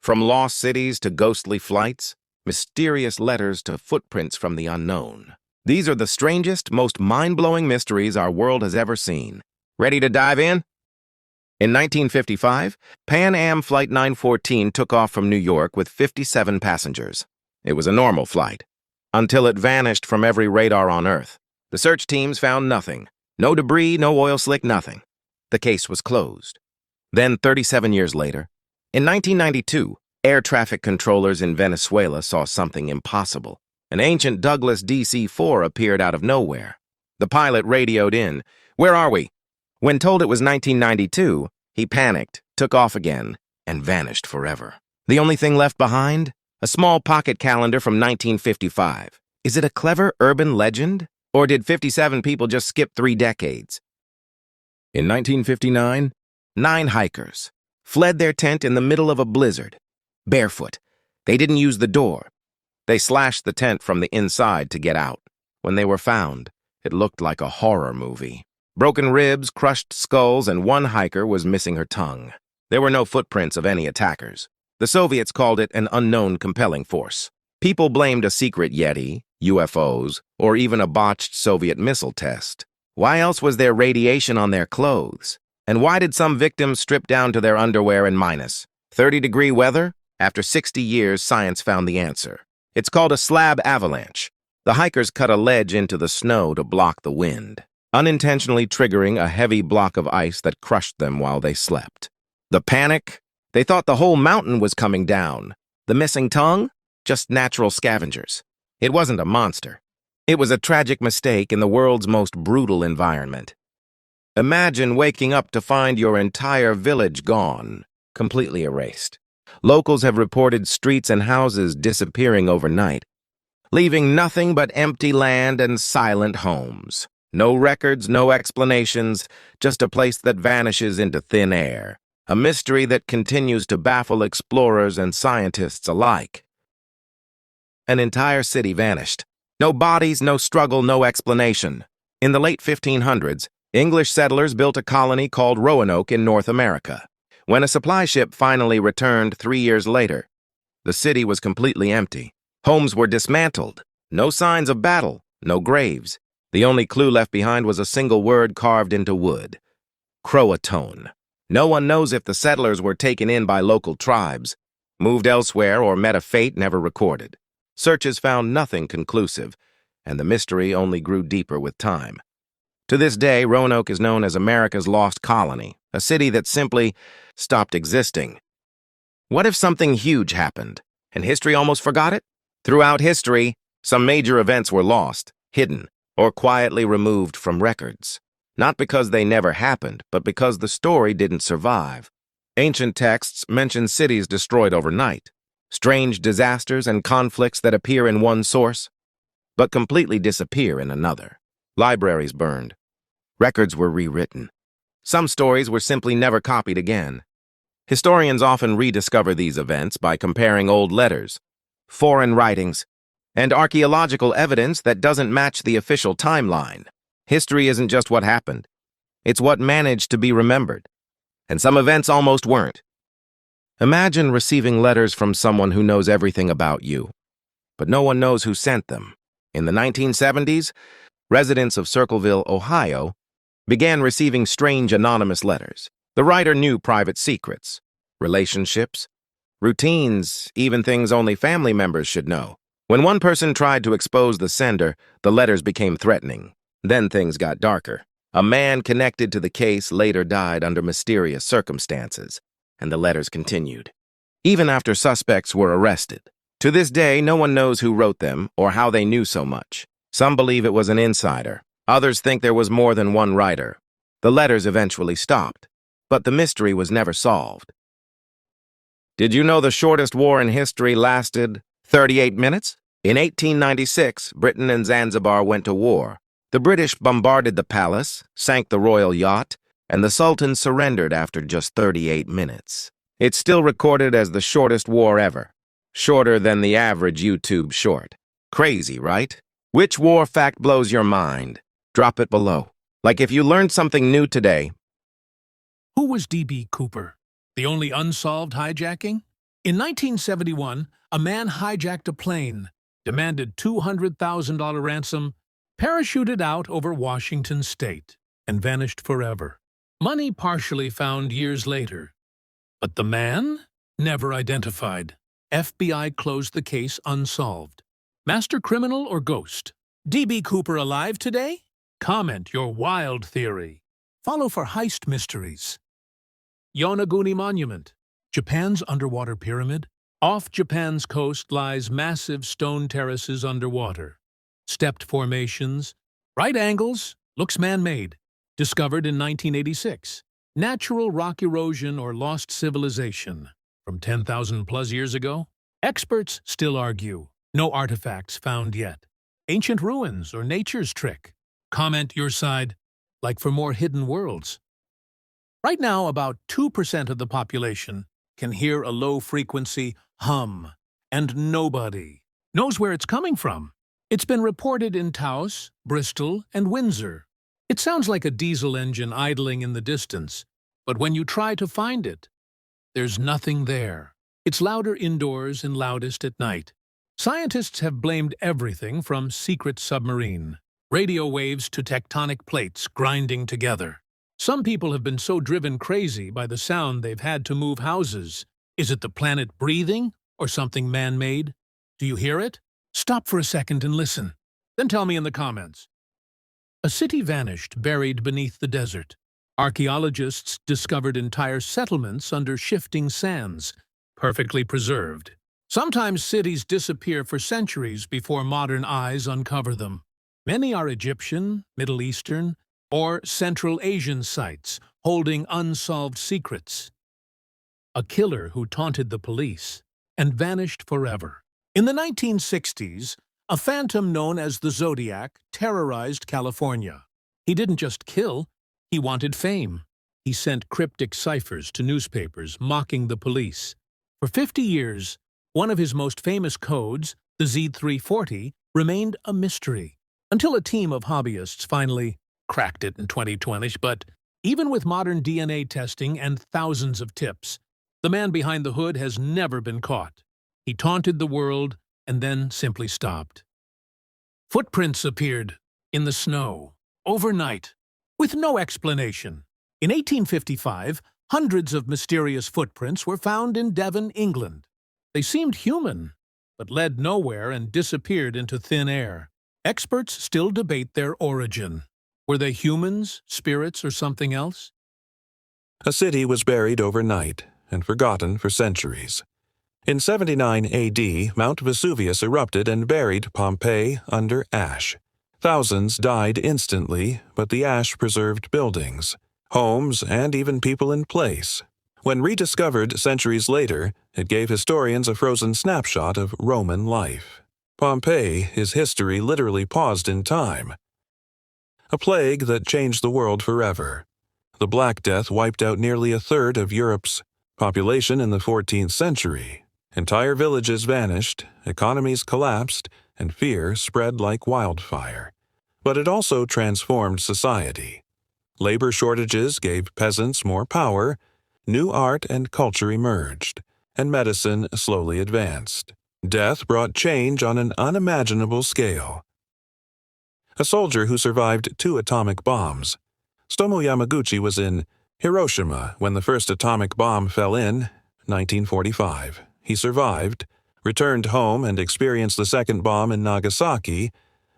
From lost cities to ghostly flights, mysterious letters to footprints from the unknown. These are the strangest, most mind-blowing mysteries our world has ever seen. Ready to dive in? In 1955, Pan Am Flight 914 took off from New York with 57 passengers. It was a normal flight, until it vanished from every radar on Earth. The search teams found nothing. No debris, no oil slick, nothing. The case was closed. Then, 37 years later, in 1992, air traffic controllers in Venezuela saw something impossible. An ancient Douglas DC-4 appeared out of nowhere. The pilot radioed in, "Where are we?" When told it was 1992, he panicked, took off again, and vanished forever. The only thing left behind? A small pocket calendar from 1955. Is it a clever urban legend? Or did 57 people just skip 3 decades? In 1959, 9 hikers fled their tent in the middle of a blizzard. Barefoot. They didn't use the door. They slashed the tent from the inside to get out. When they were found, it looked like a horror movie. Broken ribs, crushed skulls, and one hiker was missing her tongue. There were no footprints of any attackers. The Soviets called it an unknown compelling force. People blamed a secret Yeti, UFOs, or even a botched Soviet missile test. Why else was there radiation on their clothes? And why did some victims strip down to their underwear in minus 30-degree weather? After 60 years, science found the answer. It's called a slab avalanche. The hikers cut a ledge into the snow to block the wind, unintentionally triggering a heavy block of ice that crushed them while they slept. The panic? They thought the whole mountain was coming down. The missing tongue? Just natural scavengers. It wasn't a monster. It was a tragic mistake in the world's most brutal environment. Imagine waking up to find your entire village gone, completely erased. Locals have reported streets and houses disappearing overnight, leaving nothing but empty land and silent homes. No records, no explanations, just a place that vanishes into thin air. A mystery that continues to baffle explorers and scientists alike. An entire city vanished. No bodies, no struggle, no explanation. In the late 1500s, English settlers built a colony called Roanoke in North America. When a supply ship finally returned 3 years later, the city was completely empty. Homes were dismantled. No signs of battle, no graves. The only clue left behind was a single word carved into wood: Croatoan. No one knows if the settlers were taken in by local tribes, moved elsewhere, or met a fate never recorded. Searches found nothing conclusive, and the mystery only grew deeper with time. To this day, Roanoke is known as America's lost colony, a city that simply stopped existing. What if something huge happened, and history almost forgot it? Throughout history, some major events were lost, hidden, or quietly removed from records. Not because they never happened, but because the story didn't survive. Ancient texts mention cities destroyed overnight, strange disasters and conflicts that appear in one source, but completely disappear in another. Libraries burned. Records were rewritten. Some stories were simply never copied again. Historians often rediscover these events by comparing old letters, foreign writings, and archaeological evidence that doesn't match the official timeline. History isn't just what happened. It's what managed to be remembered. And some events almost weren't. Imagine receiving letters from someone who knows everything about you, but no one knows who sent them. In the 1970s, residents of Circleville, Ohio, began receiving strange anonymous letters. The writer knew private secrets, relationships, routines, even things only family members should know. When one person tried to expose the sender, the letters became threatening. Then things got darker. A man connected to the case later died under mysterious circumstances, and the letters continued, even after suspects were arrested. To this day, no one knows who wrote them or how they knew so much. Some believe it was an insider. Others think there was more than one writer. The letters eventually stopped, but the mystery was never solved. Did you know the shortest war in history lasted 38 minutes? In 1896, Britain and Zanzibar went to war. The British bombarded the palace, sank the royal yacht, and the Sultan surrendered after just 38 minutes. It's still recorded as the shortest war ever. Shorter than the average YouTube short. Crazy, right? Which war fact blows your mind? Drop it below. Like if you learned something new today. Who was D.B. Cooper? The only unsolved hijacking? In 1971, a man hijacked a plane, demanded $200,000 ransom, parachuted out over Washington state, and vanished forever. Money partially found years later. But the man? Never identified. FBI closed the case unsolved. Master criminal or ghost? D.B. Cooper alive today? Comment your wild theory. Follow for heist mysteries. Yonaguni Monument, Japan's underwater pyramid. Off Japan's coast lies massive stone terraces underwater. Stepped formations, right angles, looks man-made. Discovered in 1986. Natural rock erosion or lost civilization. From 10,000 plus years ago? Experts still argue. No artifacts found yet. Ancient ruins or nature's trick? Comment your side, like for more hidden worlds. Right now, about 2% of the population can hear a low-frequency hum, and nobody knows where it's coming from. It's been reported in Taos, Bristol, and Windsor. It sounds like a diesel engine idling in the distance, but when you try to find it, there's nothing there. It's louder indoors and loudest at night. Scientists have blamed everything from secret submarine, radio waves to tectonic plates grinding together. Some people have been so driven crazy by the sound they've had to move houses. Is it the planet breathing or something man-made? Do you hear it? Stop for a second and listen. Then tell me in the comments. A city vanished, buried beneath the desert. Archaeologists discovered entire settlements under shifting sands, perfectly preserved. Sometimes cities disappear for centuries before modern eyes uncover them. Many are Egyptian, Middle Eastern, or Central Asian sites holding unsolved secrets. A killer who taunted the police and vanished forever. In the 1960s, a phantom known as the Zodiac terrorized California. He didn't just kill, he wanted fame. He sent cryptic ciphers to newspapers mocking the police. For 50 years, one of his most famous codes, the Z340, remained a mystery, until a team of hobbyists finally cracked it in 2020. But even with modern DNA testing and thousands of tips, the man behind the hood has never been caught. He taunted the world and then simply stopped. Footprints appeared in the snow, overnight, with no explanation. In 1855, hundreds of mysterious footprints were found in Devon, England. They seemed human, but led nowhere and disappeared into thin air. Experts still debate their origin. Were they humans, spirits, or something else? A city was buried overnight and forgotten for centuries. In 79 AD, Mount Vesuvius erupted and buried Pompeii under ash. Thousands died instantly, but the ash preserved buildings, homes, and even people in place. When rediscovered centuries later, it gave historians a frozen snapshot of Roman life. Pompeii is history literally paused in time. A plague that changed the world forever. The Black Death wiped out nearly a third of Europe's population in the 14th century. Entire villages vanished, economies collapsed, and fear spread like wildfire. But it also transformed society. Labor shortages gave peasants more power, new art and culture emerged, and medicine slowly advanced. Death brought change on an unimaginable scale. A soldier who survived 2 atomic bombs. Tsutomu Yamaguchi was in Hiroshima when the first atomic bomb fell in 1945. He survived, returned home and experienced the second bomb in Nagasaki,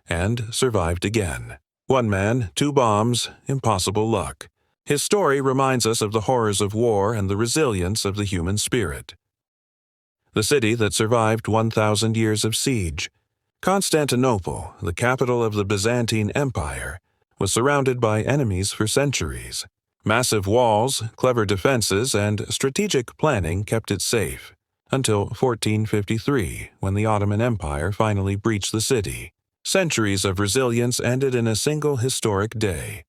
and survived again. 1 man, 2 bombs, impossible luck. His story reminds us of the horrors of war and the resilience of the human spirit. The city that survived 1,000 years of siege. Constantinople, the capital of the Byzantine Empire, was surrounded by enemies for centuries. Massive walls, clever defenses, and strategic planning kept it safe, until 1453, when the Ottoman Empire finally breached the city. Centuries of resilience ended in a single historic day.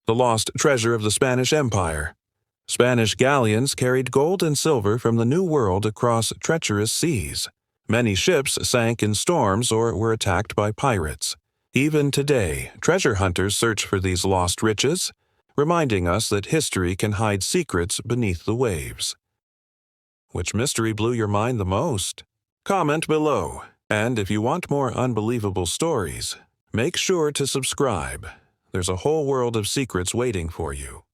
The lost treasure of the Spanish Empire. Spanish galleons carried gold and silver from the New World across treacherous seas. Many ships sank in storms or were attacked by pirates. Even today, treasure hunters search for these lost riches, reminding us that history can hide secrets beneath the waves. Which mystery blew your mind the most? Comment below, and if you want more unbelievable stories, make sure to subscribe. There's a whole world of secrets waiting for you.